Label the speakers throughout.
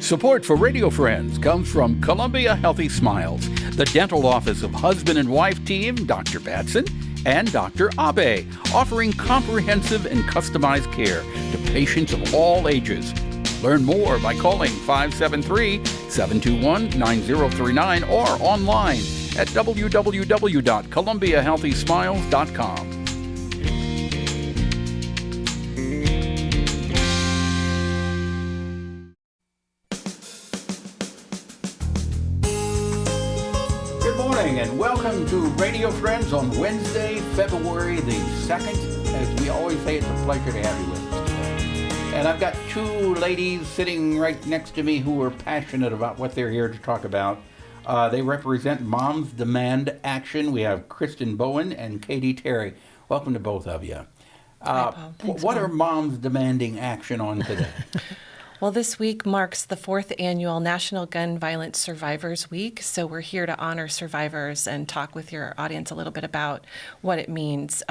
Speaker 1: Support for Radio Friends comes from Columbia Healthy Smiles, the dental office of husband and wife team Dr. Batson and Dr. Abe, offering comprehensive and customized care to patients of all ages. Learn more by calling 573-721-9039 or online at www.columbiahealthysmiles.com. And welcome to Radio Friends on Wednesday, February the 2nd. As we always say, it's a pleasure to have you with us today. And I've got two ladies sitting right next to me who are passionate about what they're here to talk about. They represent Moms Demand Action. We have Kristin Bowen and Catey Terry. Welcome to both of you.
Speaker 2: Hi, Paul. Thanks,
Speaker 1: what
Speaker 2: Paul.
Speaker 1: are Moms demanding action on today?
Speaker 2: Well, this week marks the 4th annual National Gun Violence Survivors Week, so we're here to honor survivors and talk with your audience a little bit about what it means.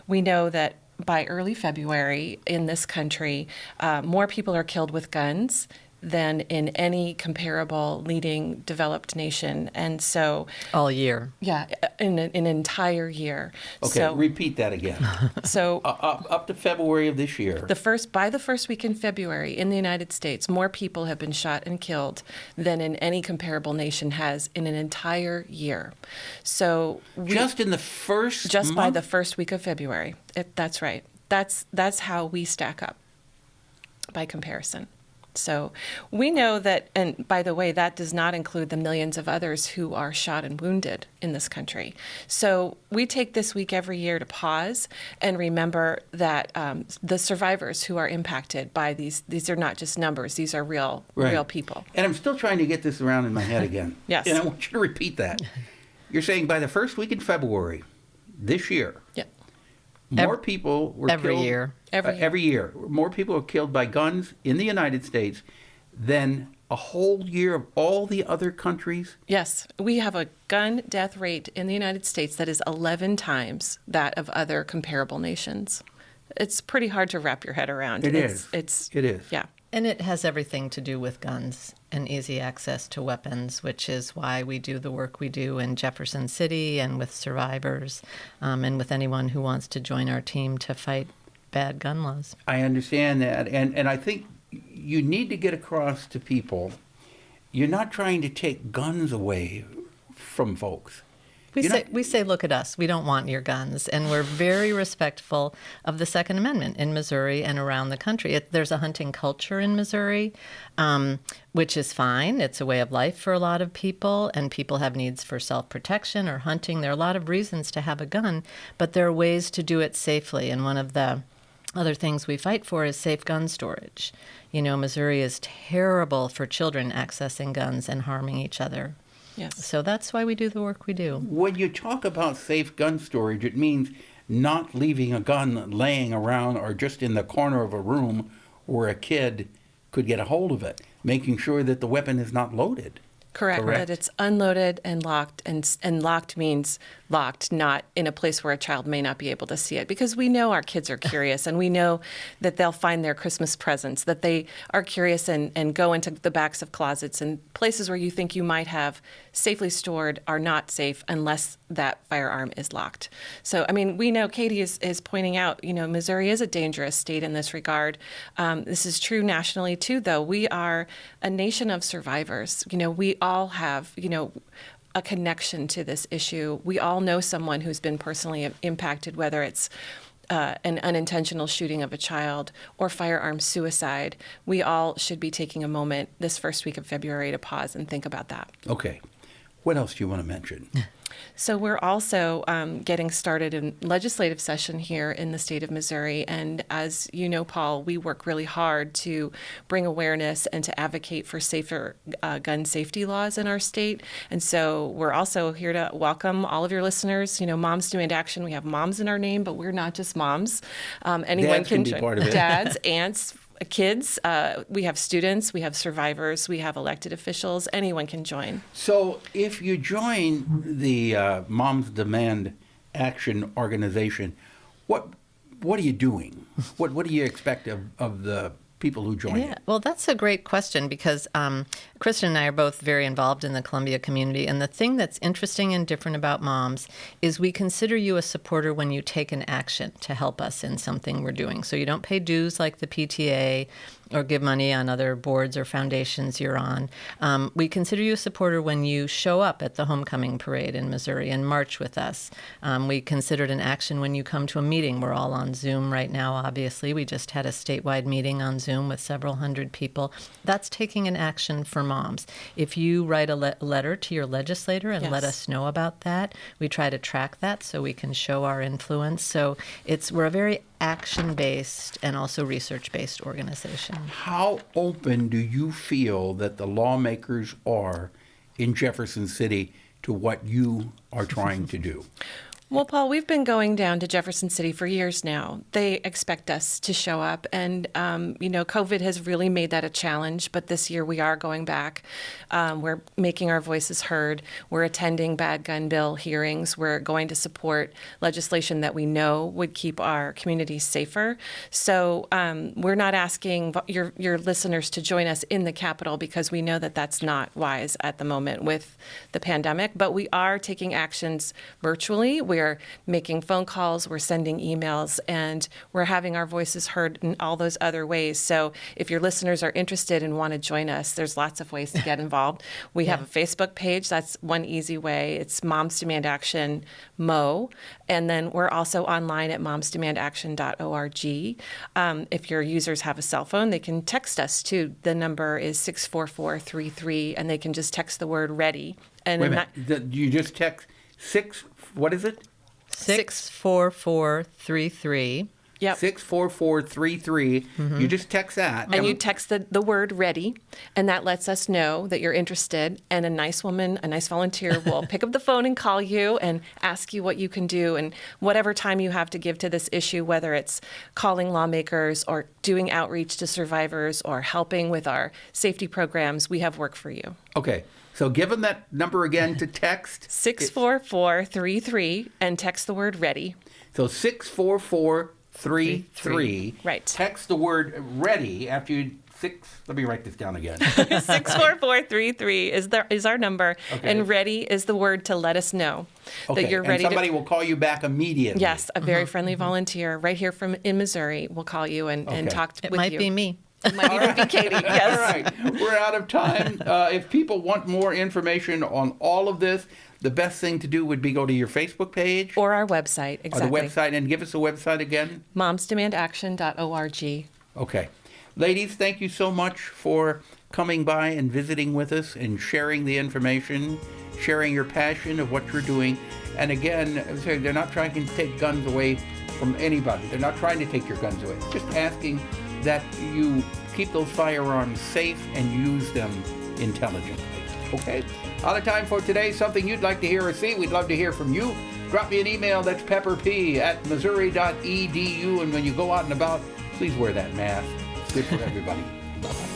Speaker 2: We know that by early February in this country, more people are killed with guns than in any comparable leading developed nation. And so...
Speaker 3: all year.
Speaker 2: Yeah, in an entire year.
Speaker 1: Okay, so, repeat that again.
Speaker 2: So
Speaker 1: up to February of this year.
Speaker 2: By the first week in February in the United States, more people have been shot and killed than in any comparable nation has in an entire year. So
Speaker 1: just in the first
Speaker 2: just
Speaker 1: month?
Speaker 2: By the first week of February. That's right. That's how we stack up by comparison. So we know that, and by the way, that does not include the millions of others who are shot and wounded in this country. So we take this week every year to pause and remember that the survivors who are impacted by these are not just numbers, these are real people.
Speaker 1: And I'm still trying to get this around in my head again.
Speaker 2: Yes.
Speaker 1: And I want you to repeat that. You're saying by the first week in February this year,
Speaker 2: Yep.
Speaker 1: more people were
Speaker 3: every
Speaker 1: killed
Speaker 3: year.
Speaker 1: Every year. More people are killed by guns in the United States than a whole year of all the other countries?
Speaker 2: Yes. We have a gun death rate in the United States that is 11 times that of other comparable nations. It's pretty hard to wrap your head around.
Speaker 1: It is.
Speaker 2: Yeah.
Speaker 3: And it has everything to do with guns and easy access to weapons, which is why we do the work we do in Jefferson City and with survivors and with anyone who wants to join our team to fight bad gun laws.
Speaker 1: I understand that. And I think you need to get across to people, you're not trying to take guns away from folks.
Speaker 3: We say, look at us. We don't want your guns. And we're very respectful of the Second Amendment in Missouri and around the country. There's a hunting culture in Missouri, which is fine. It's a way of life for a lot of people, and people have needs for self-protection or hunting. There are a lot of reasons to have a gun, but there are ways to do it safely. And one of the other things we fight for is safe gun storage. You know, Missouri is terrible for children accessing guns and harming each other.
Speaker 2: Yes.
Speaker 3: So that's why we do the work we do.
Speaker 1: When you talk about safe gun storage, it means not leaving a gun laying around or just in the corner of a room where a kid could get a hold of it, making sure that the weapon is not loaded.
Speaker 2: Correct. That it's unloaded and locked, and locked means locked, not in a place where a child may not be able to see it. Because we know our kids are curious, and we know that they'll find their Christmas presents, that they are curious and go into the backs of closets, and places where you think you might have safely stored are not safe unless that firearm is locked. So, I mean, we know Catey is pointing out, you know, Missouri is a dangerous state in this regard. This is true nationally, too, though. We are a nation of survivors. You know, we all have, you know, a connection to this issue. We all know someone who's been personally impacted, whether it's an unintentional shooting of a child or firearm suicide. We all should be taking a moment this first week of February to pause and think about that.
Speaker 1: Okay. What else do you want to mention?
Speaker 2: So we're also getting started in legislative session here in the state of Missouri. And as you know, Paul, we work really hard to bring awareness and to advocate for safer gun safety laws in our state. And so we're also here to welcome all of your listeners. You know, Moms Demand Action, we have moms in our name, but we're not just moms. Anyone
Speaker 1: Dads can be
Speaker 2: join.
Speaker 1: part of it.
Speaker 2: Dads, aunts, kids, we have students, we have survivors, we have elected officials, anyone can join.
Speaker 1: So if you join the Moms Demand Action organization, what are you doing? What do you expect of the people who join you?
Speaker 3: Yeah, well, that's a great question because Kristin and I are both very involved in the Columbia community. And the thing that's interesting and different about Moms is we consider you a supporter when you take an action to help us in something we're doing. So you don't pay dues like the PTA or give money on other boards or foundations you're on. We consider you a supporter when you show up at the homecoming parade in Missouri and march with us. We considered an action when you come to a meeting. We're all on Zoom right now, obviously. We just had a statewide meeting on Zoom with several hundred people. That's taking an action for moms. If you write a letter to your legislator and let us know about that, we try to track that so we can show our influence. So we're a very action-based and also research-based organization.
Speaker 1: How open do you feel that the lawmakers are in Jefferson City to what you are trying to do?
Speaker 2: Well, Paul, we've been going down to Jefferson City for years now. They expect us to show up. And, COVID has really made that a challenge. But this year we are going back. We're making our voices heard. We're attending bad gun bill hearings. We're going to support legislation that we know would keep our communities safer. So we're not asking your listeners to join us in the Capitol because we know that that's not wise at the moment with the pandemic. But we are taking actions virtually. We're making phone calls, we're sending emails, and we're having our voices heard in all those other ways. So if your listeners are interested and want to join us, there's lots of ways to get involved. We have a Facebook page. That's one easy way. It's Moms Demand Action Mo. And then we're also online at momsdemandaction.org. If your users have a cell phone, they can text us too. The number is 64433, and they can just text the word READY. And
Speaker 1: Wait a minute. You just text what is it?
Speaker 3: 64433.
Speaker 2: Yep.
Speaker 1: 64433.
Speaker 3: Mm-hmm.
Speaker 1: You just text that.
Speaker 2: And you text the word READY, and that lets us know that you're interested. And a nice volunteer will pick up the phone and call you and ask you what you can do. And whatever time you have to give to this issue, whether it's calling lawmakers or doing outreach to survivors or helping with our safety programs, we have work for you.
Speaker 1: Okay. So give them that number again to text.
Speaker 2: 64433 and text the word READY.
Speaker 1: So 64433.
Speaker 2: Right.
Speaker 1: Text the word READY after you let me write this down again.
Speaker 2: 64433 is our number,
Speaker 1: Okay.
Speaker 2: and READY is the word to let us know that you're ready.
Speaker 1: And somebody will call you back immediately.
Speaker 2: Yes, a very friendly volunteer right here in Missouri will call you and talk with you.
Speaker 3: It might be me.
Speaker 2: It might even be Catey, yes.
Speaker 1: All right, we're out of time. If people want more information on all of this, the best thing to do would be go to your Facebook page.
Speaker 2: Or our website, exactly.
Speaker 1: Or the website, and give us the website again.
Speaker 2: momsdemandaction.org.
Speaker 1: Okay. Ladies, thank you so much for coming by and visiting with us and sharing the information, sharing your passion of what you're doing. And again, they're not trying to take guns away from anybody. They're not trying to take your guns away. Just asking that you keep those firearms safe and use them intelligently. Okay? Out of time for today. Something you'd like to hear or see, we'd love to hear from you. Drop me an email. That's pepperp@missouri.edu. And when you go out and about, please wear that mask. It's good for everybody. Bye-bye.